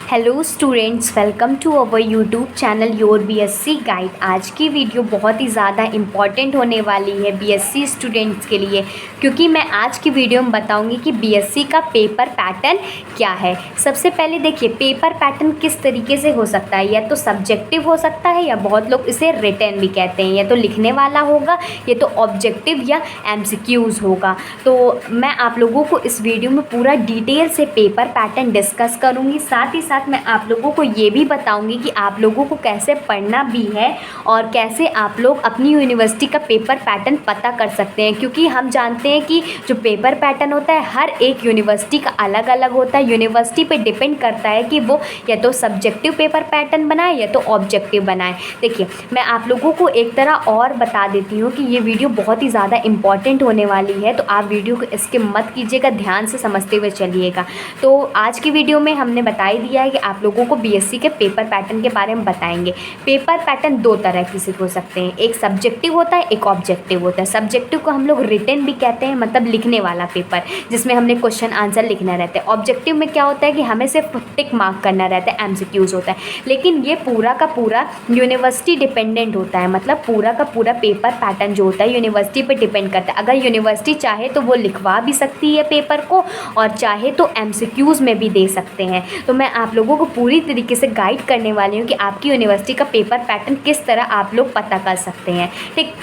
Hello students, welcome to our YouTube channel your BSc guide. आज की video बहुत ही ज़्यादा इम्पॉर्टेंट होने वाली है बीएससी स्टूडेंट्स के लिए, क्योंकि मैं आज की वीडियो में बताऊंगी कि बीएससी का पेपर पैटर्न क्या है। सबसे पहले देखिए, पेपर पैटर्न किस तरीके से हो सकता है। या तो सब्जेक्टिव हो सकता है, या बहुत लोग इसे रिटन भी कहते हैं। या तो लिखने वाला होगा, या तो ऑब्जेक्टिव या एमसीक्यूज़ होगा। तो मैं आप लोगों को इस वीडियो में पूरा डिटेल से पेपर पैटर्न डिस्कस करूँगी। साथ ही साथ मैं आप लोगों को ये भी बताऊंगी कि आप लोगों को कैसे पढ़ना भी है और कैसे आप लोग अपनी यूनिवर्सिटी का पेपर पैटर्न पता कर सकते हैं। क्योंकि हम जानते हैं कि जो पेपर पैटर्न होता है हर एक यूनिवर्सिटी का अलग अलग होता है। यूनिवर्सिटी पे डिपेंड करता है कि वो या तो सब्जेक्टिव पेपर पैटर्न बनाए या तो ऑब्जेक्टिव बनाए। देखिए, मैं आप लोगों को एक तरह और बता देती हूँ कि ये वीडियो बहुत ही ज़्यादा इंपॉर्टेंट होने वाली है, तो आप वीडियो को इसके मत कीजिएगा, ध्यान से समझते हुए चलिएगा। तो आज की वीडियो में हमने बता ही दिया है कि आप लोगों को बीएससी के पेपर पैटर्न के बारे में बताएंगे। पेपर पैटर्न दो तरह की से हो सकते हैं, एक सब्जेक्टिव होता है, एक ऑब्जेक्टिव होता है। सब्जेक्टिव को हम लोग रिटन भी कहते हैं, मतलब लिखने वाला पेपर, जिसमें हमने क्वेश्चन आंसर लिखना रहता है। ऑब्जेक्टिव में क्या होता है कि हमें सिर्फ टिक मार्क करना रहता है, एमसीक्यूज़ होता है। लेकिन ये पूरा का पूरा यूनिवर्सिटी डिपेंडेंट होता है, मतलब पूरा का पूरा पेपर पैटर्न जो होता है यूनिवर्सिटी पर डिपेंड करता है। अगर यूनिवर्सिटी चाहे तो वो लिखवा भी सकती है पेपर को, और चाहे तो एमसीक्यूज़ में भी दे सकते हैं। तो मैं आप लोगों को पूरी तरीके से गाइड करने वाली हूँ कि आपकी यूनिवर्सिटी का पेपर पैटर्न किस तरह आप लोग पता कर सकते हैं। ठीक,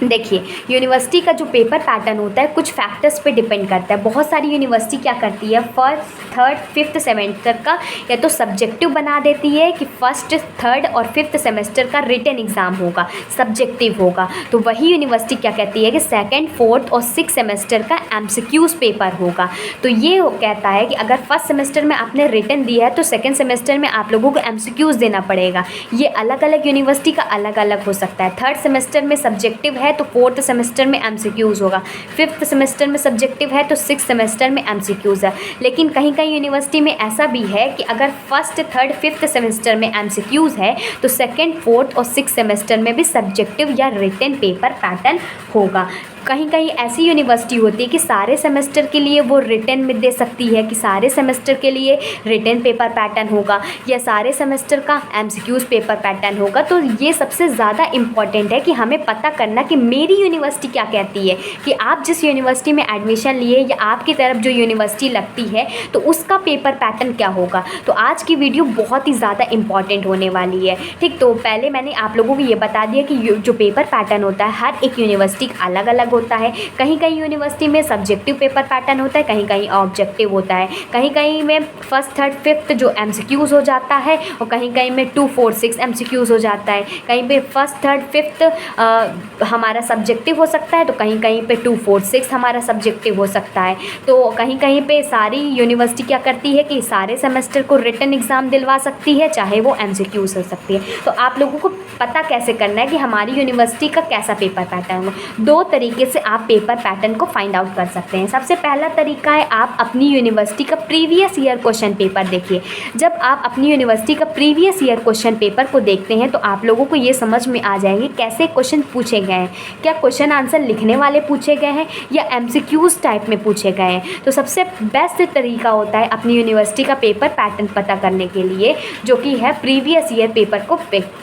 देखिए, यूनिवर्सिटी का जो पेपर पैटर्न होता है कुछ फैक्टर्स पे डिपेंड करता है। बहुत सारी यूनिवर्सिटी क्या करती है, फर्स्ट, थर्ड, फिफ्थ सेमेस्टर का या तो सब्जेक्टिव बना देती है कि फर्स्ट, थर्ड और फिफ्थ सेमेस्टर का रिटन एग्ज़ाम होगा, सब्जेक्टिव होगा। तो वही यूनिवर्सिटी क्या कहती है कि सेकेंड, फोर्थ और सिक्स सेमेस्टर का एमसीक्यूज़ पेपर होगा। तो ये कहता है कि अगर फर्स्ट सेमेस्टर में आपने रिटन दिया है तो सेकेंड सेमेस्टर में आप लोगों को एमसीक्यूज़ देना पड़ेगा। ये अलग अलग यूनिवर्सिटी का अलग अलग हो सकता है। थर्ड सेमेस्टर में सब्जेक्टिव है तो फोर्थ सेमेस्टर में एमसीक्यूज़ होगा। फिफ्थ सेमेस्टर में सब्जेक्टिव है तो सिक्स सेमेस्टर में एमसीक्यूज़ है। लेकिन कहीं कहीं यूनिवर्सिटी में ऐसा भी है कि अगर फर्स्ट, थर्ड, फिफ्थ सेमेस्टर में एमसीक्यूज़ है तो सेकंड, फोर्थ और सिक्स सेमेस्टर में भी सब्जेक्टिव या रिटन पेपर पैटर्न होगा। कहीं कहीं ऐसी यूनिवर्सिटी होती है कि सारे सेमेस्टर के लिए वो रिटन में दे सकती है कि सारे सेमेस्टर के लिए रिटन पेपर पैटर्न होगा, या सारे सेमेस्टर का एमसीक्यूज़ पेपर पैटर्न होगा। तो ये सबसे ज़्यादा इम्पॉर्टेंट है कि हमें पता करना कि मेरी यूनिवर्सिटी क्या कहती है, कि आप जिस यूनिवर्सिटी में एडमिशन लिए या आपकी तरफ जो यूनिवर्सिटी लगती है तो उसका पेपर पैटर्न क्या होगा। तो आज की वीडियो बहुत ही ज़्यादा इम्पॉर्टेंट होने वाली है। ठीक, तो पहले मैंने आप लोगों को ये बता दिया कि जो पेपर पैटर्न होता है हर एक यूनिवर्सिटी का अलग अलग होता है। कहीं कहीं यूनिवर्सिटी में सब्जेक्टिव पेपर पैटर्न होता है, कहीं कहीं ऑब्जेक्टिव होता है। कहीं कहीं में फर्स्ट, थर्ड, फिफ्थ जो एमसीक्यूज़ हो जाता है, और कहीं कहीं में 2, 4, 6 एमसीक्यूज़ हो जाता है। कहीं पे फर्स्ट, थर्ड, फिफ्थ हमारा सब्जेक्टिव हो सकता है, तो कहीं कहीं पे 2, 4, 6 हमारा सब्जेक्टिव हो सकता है। तो कहीं कहीं पे सारी यूनिवर्सिटी क्या करती है कि सारे सेमेस्टर को रिटन एग्ज़ाम दिलवा सकती है, चाहे वो एमसीक्यूज़ हो सकती है। तो आप लोगों को पता कैसे करना है कि हमारी यूनिवर्सिटी का कैसा पेपर पैटर्न होगा। दो तरीके से आप पेपर पैटर्न को फाइंड आउट कर सकते हैं। सबसे पहला तरीका है, आप अपनी यूनिवर्सिटी का प्रीवियस ईयर क्वेश्चन पेपर देखिए। जब आप अपनी यूनिवर्सिटी का प्रीवियस ईयर क्वेश्चन पेपर को देखते हैं तो आप लोगों को ये समझ में आ जाएंगे कैसे क्वेश्चन पूछे गए हैं। क्या क्वेश्चन आंसर लिखने वाले पूछे गए हैं या एमसीक्यूज़ टाइप में पूछे गए हैं। तो सबसे बेस्ट तरीका होता है अपनी यूनिवर्सिटी का पेपर पैटर्न पता करने के लिए, जो कि है प्रीवियस ईयर पेपर को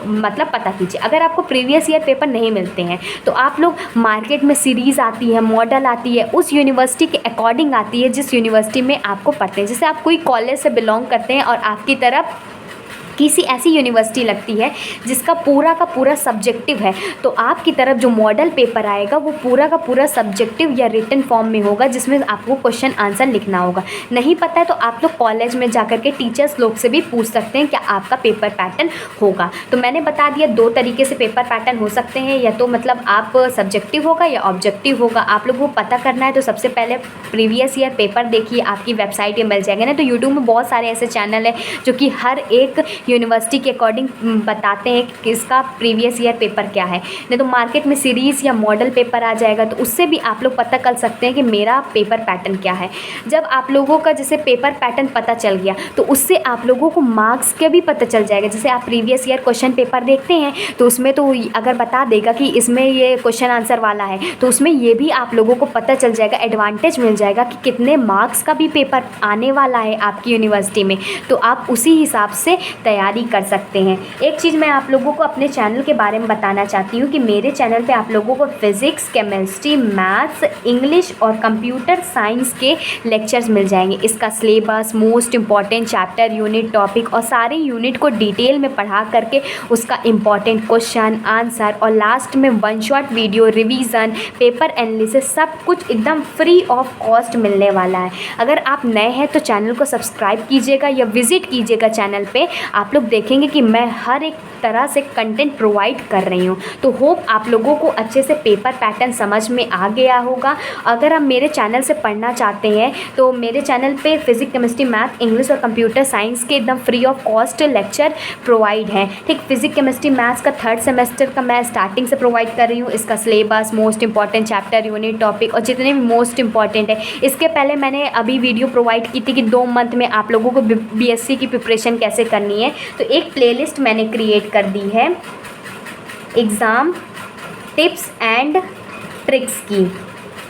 मतलब पता कीजिए। अगर आपको प्रीवियस ईयर पेपर नहीं मिलते हैं तो आप लोग मार्केट में सीरीज़ आती है, मॉडल आती है, उस यूनिवर्सिटी के अकॉर्डिंग आती है जिस यूनिवर्सिटी में आपको पढ़ते हैं। जैसे आप कोई कॉलेज से बिलोंग करते हैं और आपकी तरफ किसी ऐसी यूनिवर्सिटी लगती है जिसका पूरा का पूरा सब्जेक्टिव है, तो आपकी तरफ जो मॉडल पेपर आएगा वो पूरा का पूरा सब्जेक्टिव या रिटन फॉर्म में होगा, जिसमें आपको क्वेश्चन आंसर लिखना होगा। नहीं पता है तो आप लोग कॉलेज में जाकर के टीचर्स लोग से भी पूछ सकते हैं क्या आपका पेपर पैटर्न होगा। तो मैंने बता दिया दो तरीके से पेपर पैटर्न हो सकते हैं, या तो मतलब आप सब्जेक्टिव होगा या ऑब्जेक्टिव होगा। आप लोगों को पता करना है तो सबसे पहले प्रीवियस ईयर पेपर देखिए, आपकी वेबसाइट में मिल जाएगा। ना तो यूट्यूब में बहुत सारे ऐसे चैनल है जो कि हर एक यूनिवर्सिटी के अकॉर्डिंग बताते हैं कि किसका प्रीवियस ईयर पेपर क्या है। नहीं तो मार्केट में सीरीज़ या मॉडल पेपर आ जाएगा तो उससे भी आप लोग पता कर सकते हैं कि मेरा पेपर पैटर्न क्या है। जब आप लोगों का जैसे पेपर पैटर्न पता चल गया तो उससे आप लोगों को मार्क्स का भी पता चल जाएगा। जैसे आप प्रीवियस ईयर क्वेश्चन पेपर देखते हैं तो उसमें तो अगर बता देगा कि इसमें ये क्वेश्चन आंसर वाला है तो उसमें ये भी आप लोगों को पता चल जाएगा, एडवांटेज मिल जाएगा कि कितने मार्क्स का भी पेपर आने वाला है आपकी यूनिवर्सिटी में, तो आप उसी हिसाब से तैयारी कर सकते हैं। एक चीज़ मैं आप लोगों को अपने चैनल के बारे में बताना चाहती हूँ कि मेरे चैनल पे आप लोगों को फिज़िक्स, केमिस्ट्री, मैथ्स, इंग्लिश और कंप्यूटर साइंस के लेक्चर्स मिल जाएंगे। इसका syllabus, most important chapter, unit, topic और सारे यूनिट को डिटेल में पढ़ा करके उसका इंपॉर्टेंट क्वेश्चन आंसर और लास्ट में one shot video, revision, paper analysis सब कुछ एकदम फ्री ऑफ कॉस्ट मिलने वाला है। अगर आप नए हैं तो चैनल को सब्सक्राइब कीजिएगा या विज़िट कीजिएगा चैनल पे। आप लोग देखेंगे कि मैं हर एक तरह से कंटेंट प्रोवाइड कर रही हूँ। तो होप आप लोगों को अच्छे से पेपर पैटर्न समझ में आ गया होगा। अगर आप मेरे चैनल से पढ़ना चाहते हैं तो मेरे चैनल पे फिज़िक्स, केमिस्ट्री, मैथ, इंग्लिश और कंप्यूटर साइंस के एकदम free of cost lecture provide हैं। ठीक, फिज़िक्स, केमिस्ट्री, मैथ्स का 3rd सेमेस्टर का मैं स्टार्टिंग से प्रोवाइड कर रही हूँ। इसका syllabus, most important chapter, unit, topic और जितने भी मोस्ट इंपॉर्टेंट है। इसके पहले मैंने अभी वीडियो प्रोवाइड की थी कि 2 मंथ में आप लोगों को बीएससी की प्रिपरेशन कैसे करनी है, तो एक प्लेलिस्ट मैंने क्रिएट कर दी है एग्ज़ाम टिप्स एंड ट्रिक्स की।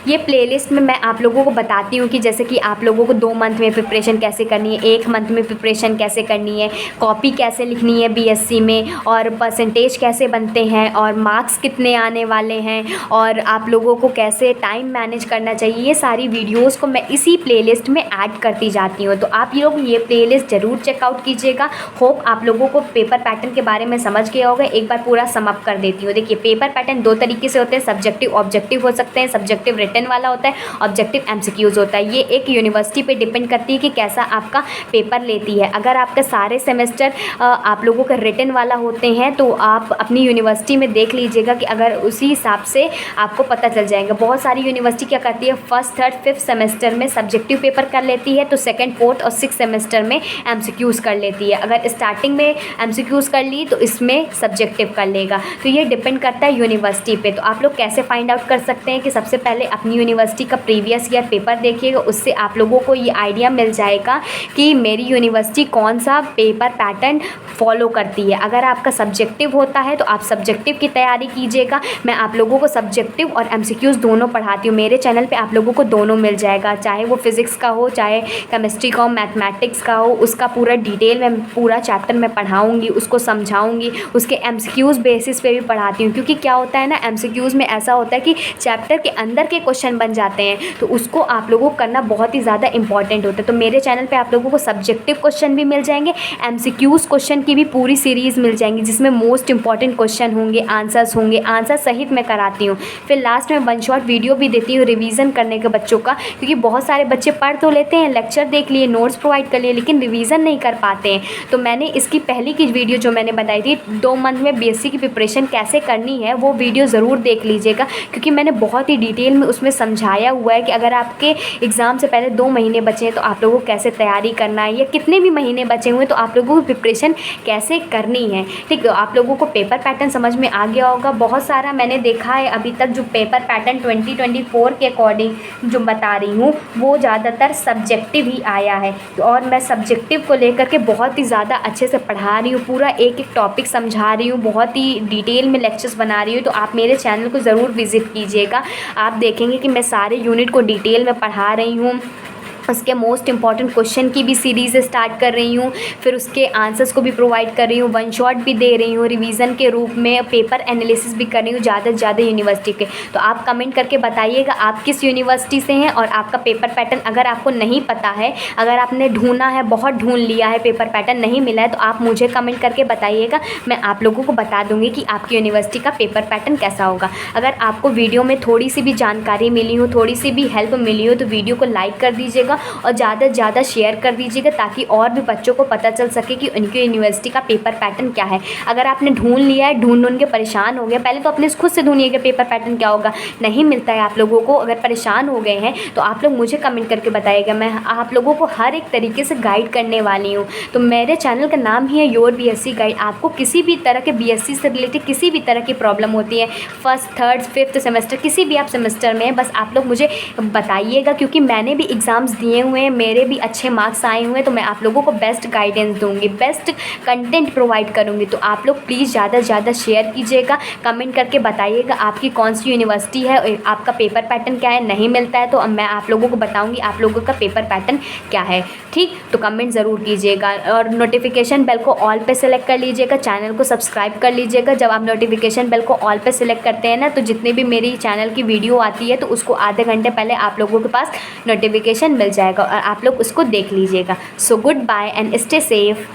ये प्लेलिस्ट में मैं आप लोगों को बताती हूँ कि जैसे कि आप लोगों को 2 मंथ में प्रिपरेशन कैसे करनी है, 1 मंथ में प्रिपरेशन कैसे करनी है, कॉपी कैसे लिखनी है बीएससी में और परसेंटेज कैसे बनते हैं और मार्क्स कितने आने वाले हैं और आप लोगों को कैसे टाइम मैनेज करना चाहिए। ये सारी वीडियोज़ को मैं इसी प्लेलिस्ट में ऐड करती जाती हूँ। तो आप लोग ये प्लेलिस्ट ज़रूर चेकआउट कीजिएगा। होप आप लोगों को पेपर पैटर्न के बारे में समझ गया होगा। एक बार पूरा समअप कर देती हूँ। देखिए, पेपर पैटर्न 2 तरीके से होते हैं, सब्जेक्टिव ऑब्जेक्टिव हो सकते हैं। सब्जेक्टिव रिटन वाला होता है, ऑब्जेक्टिव एमसीक्यूज होता है। ये एक यूनिवर्सिटी पे डिपेंड करती है कि कैसा आपका पेपर लेती है। अगर आपका सारे सेमेस्टर आप लोगों का रिटन वाला होते हैं तो आप अपनी यूनिवर्सिटी में देख लीजिएगा कि अगर उसी हिसाब से आपको पता चल जाएगा। बहुत सारी यूनिवर्सिटी क्या करती है, 1st, 3rd, 5th सेमेस्टर में सब्जेक्टिव पेपर कर लेती है तो 2nd, 4th और 6th सेमेस्टर में एमसीक्यूज कर लेती है। अगर स्टार्टिंग में एमसीक्यूज कर ली तो इसमें सब्जेक्टिव कर लेगा। तो ये डिपेंड करता है यूनिवर्सिटी पे। तो आप लोग कैसे फाइंड आउट कर सकते हैं कि सबसे पहले अपनी यूनिवर्सिटी का प्रीवियस ईयर पेपर देखिएगा। उससे आप लोगों को ये आइडिया मिल जाएगा कि मेरी यूनिवर्सिटी कौन सा पेपर पैटर्न फॉलो करती है। अगर आपका सब्जेक्टिव होता है तो आप सब्जेक्टिव की तैयारी कीजिएगा। मैं आप लोगों को सब्जेक्टिव और एमसीक्यूज़ दोनों पढ़ाती हूँ। मेरे चैनल पे आप लोगों को दोनों मिल जाएगा, चाहे वो फिज़िक्स का हो, चाहे केमिस्ट्री का हो, मैथमेटिक्स का हो। उसका पूरा डिटेल में पूरा चैप्टर मैं पढ़ाऊँगी, उसको समझाऊँगी। उसके एमसीक्यूज़ बेसिस पे भी पढ़ाती हूँ, क्योंकि क्या होता है ना, एमसीक्यूज़ में ऐसा होता है कि चैप्टर के अंदर के क्वेश्चन बन जाते हैं तो उसको आप लोगों को करना बहुत ही ज़्यादा इंपॉर्टेंट होता है। तो मेरे चैनल पे आप लोगों को सब्जेक्टिव क्वेश्चन भी मिल जाएंगे, एमसीक्यूज़ क्वेश्चन की भी पूरी सीरीज़ मिल जाएंगी जिसमें मोस्ट इंपॉर्टेंट क्वेश्चन होंगे, आंसर्स होंगे, आंसर सहित मैं कराती हूँ। फिर लास्ट में वन शॉट वीडियो भी देती हूँ रिवीजन करने के बच्चों का, क्योंकि बहुत सारे बच्चे पढ़ तो लेते हैं, लेक्चर देख लिए, नोट्स प्रोवाइड कर लिए, लेकिन रिवीजन नहीं कर पाते हैं। तो मैंने इसकी पहली की वीडियो जो मैंने बताई थी 2 मंथ में बीएससी की प्रिपरेशन कैसे करनी है, वो वीडियो ज़रूर देख लीजिएगा, क्योंकि मैंने बहुत ही डिटेल में उसमें समझाया हुआ है कि अगर आपके एग्ज़ाम से पहले 2 महीने बचे हैं तो आप लोगों को कैसे तैयारी करना है, या कितने भी महीने बचे हुए हैं तो आप लोगों को प्रिपरेशन कैसे करनी है। ठीक है, आप लोगों को पेपर पैटर्न समझ में आ गया होगा। बहुत सारा मैंने देखा है अभी तक जो पेपर पैटर्न 2024 के अकॉर्डिंग जो बता रही हूँ वो ज़्यादातर सब्जेक्टिव ही आया है, और मैं सब्जेक्टिव को लेकर के बहुत ही ज़्यादा अच्छे से पढ़ा रही हूँ, पूरा एक एक टॉपिक समझा रही हूँ, बहुत ही डिटेल में लेक्चर्स बना रही हूँ। तो आप मेरे चैनल को ज़रूर विज़िट कीजिएगा। आप देखेंगे कि मैं सारे यूनिट को डिटेल में पढ़ा रही हूँ। उसके मोस्ट इंपॉर्टेंट क्वेश्चन की भी सीरीज़ स्टार्ट कर रही हूँ, फिर उसके आंसर्स को भी प्रोवाइड कर रही हूँ, वन शॉट भी दे रही हूँ, रिवीजन के रूप में पेपर एनालिसिस भी कर रही हूँ ज़्यादा से ज़्यादा यूनिवर्सिटी के। तो आप कमेंट करके बताइएगा आप किस यूनिवर्सिटी से हैं और आपका पेपर पैटर्न अगर आपको नहीं पता है, अगर आपने ढूंढना है, बहुत ढूंढ लिया है, पेपर पैटर्न नहीं मिला है, तो आप मुझे कमेंट करके बताइएगा। मैं आप लोगों को बता दूँगी कि आपकी यूनिवर्सिटी का पेपर पैटर्न कैसा होगा। अगर आपको वीडियो में थोड़ी सी भी जानकारी मिली हो, थोड़ी सी भी हेल्प मिली हो, तो वीडियो को लाइक कर दीजिएगा दीजिएगा और ज़्यादा से ज़्यादा शेयर कर दीजिएगा, ताकि और भी बच्चों को पता चल सके कि उनकी यूनिवर्सिटी का पेपर पैटर्न क्या है। अगर आपने ढूंढ लिया है, ढूंढ के परेशान हो गए, पहले तो अपने खुद से ढूंढिए कि पेपर पैटर्न क्या होगा। नहीं मिलता है आप लोगों को, अगर परेशान हो गए हैं तो आप लोग मुझे कमेंट करके बताइएगा। मैं आप लोगों को हर एक तरीके से गाइड करने वाली हूँ। तो मेरे चैनल का नाम ही है योर बीएससी गाइड। आपको किसी भी तरह के बीएससी से रिलेटेड किसी भी तरह की प्रॉब्लम होती है, फर्स्ट, थर्ड, फिफ्थ सेमेस्टर, किसी भी आप सेमेस्टर में, बस आप लोग मुझे बताइएगा, क्योंकि मैंने भी एग्ज़ाम्स दिए हुए हैं, मेरे भी अच्छे मार्क्स आए हुए हैं। तो मैं आप लोगों को बेस्ट गाइडेंस दूँगी, बेस्ट कंटेंट प्रोवाइड करूँगी। तो आप लोग प्लीज़ ज़्यादा से ज़्यादा शेयर कीजिएगा, कमेंट करके बताइएगा आपकी कौन सी यूनिवर्सिटी है, आपका पेपर पैटर्न क्या है। नहीं मिलता है तो अब मैं आप लोगों को बताऊँगी आप लोगों का पेपर पैटर्न क्या है। ठीक, तो कमेंट ज़रूर कीजिएगा और नोटिफिकेशन बेल को ऑल पे सेलेक्ट कर लीजिएगा, चैनल को सब्सक्राइब कर लीजिएगा। जब आप नोटिफिकेशन बेल को ऑल पे सेलेक्ट करते हैं ना, तो जितनी भी मेरी चैनल की वीडियो आती है तो उसको आधे घंटे पहले आप लोगों के पास नोटिफिकेशन मिल जाएगा और आप लोग उसको देख लीजिएगा। So good bye and stay safe.